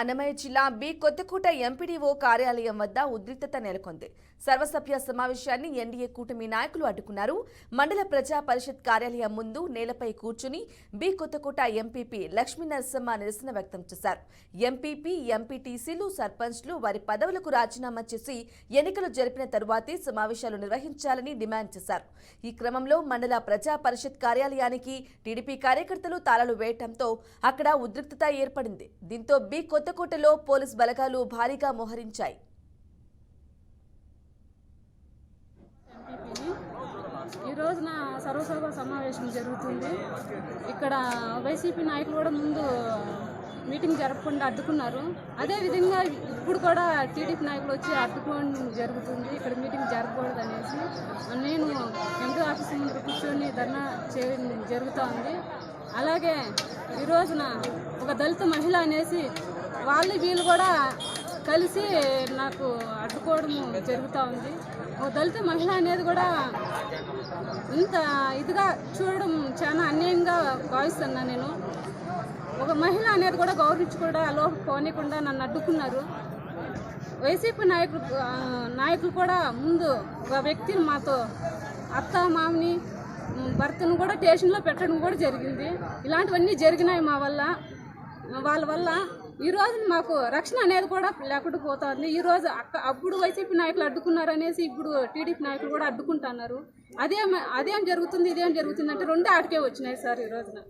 అన్నమయ్య జిల్లా B Kothakota MPDO కార్యాలయం వద్ద ఉద్రిక్తత నెలకొంది. సర్వసభ్య సమావేశాన్ని ఎన్డీఏ కూటమి నాయకులు అడ్డుకున్నారు. మండల ప్రజా పరిషత్ కార్యాలయం ముందు నేలపై కూర్చుని బి కొత్తకోట ఎంపీపీ లక్ష్మీ నరసింహ నిరసన వ్యక్తం చేశారు. ఎంపీపీ, ఎంపీటీసీలు, సర్పంచ్లు వారి పదవులకు రాజీనామా చేసి ఎన్నికలు జరిపిన తరువాతే సమావేశాలు నిర్వహించాలని డిమాండ్ చేశారు. ఈ క్రమంలో మండల ప్రజా పరిషత్ కార్యాలయానికి టీడీపీ కార్యకర్తలు తాళాలు వేయడంతో అక్కడ ఉద్రిక్తత ఏర్పడింది. దీంతో బి కొత్తకోటలో పోలీస్ బలగాలు భారీగా మోహరించాయి. ఈ రోజున సర్వసభ సమావేశం జరుగుతుంది. ఇక్కడ వైసీపీ నాయకులు కూడా ముందు మీటింగ్ జరపకుండా అడ్డుకున్నారు. అదేవిధంగా ఇప్పుడు కూడా టీడీపీ నాయకులు వచ్చి అడ్డుకోవడం జరుగుతుంది. ఇక్కడ మీటింగ్ జరగకూడదు అనేసి నేను ఎంపీ ఆఫీస్ ముందు కూర్చొని ధర్నా చేయడం జరుగుతోంది. అలాగే ఈ రోజున ఒక దళిత మహిళ అనేసి వీళ్ళు కూడా కలిసి నాకు అడ్డుకోవడం జరుగుతూ ఉంది. ఒక దళిత మహిళ అనేది కూడా ఇంత ఇదిగా చూడడం చాలా అన్యాయంగా భావిస్తున్నా. నేను ఒక మహిళ అనేది కూడా గౌరవించి కూడా లోపల పోనీయకుండా నన్ను అడ్డుకున్నారు. వైసీపీ నాయకులు కూడా ముందు ఒక వ్యక్తిని మాతో అత్త మామని భర్తను కూడా స్టేషన్లో పెట్టడం కూడా జరిగింది. ఇలాంటివన్నీ జరిగినాయి వాళ్ళ వల్ల ఈ రోజు మాకు రక్షణ అనేది కూడా లేకుండా పోతుంది. ఈ రోజు అప్పుడు వైసీపీ నాయకులు అడ్డుకున్నారు అనేసి ఇప్పుడు టీడీపీ నాయకులు కూడా అడ్డుకుంటున్నారు. అదేం జరుగుతుంది, ఇదేం జరుగుతుంది అంటే రెండు ఆటకే వచ్చినాయి సార్ ఈ రోజున.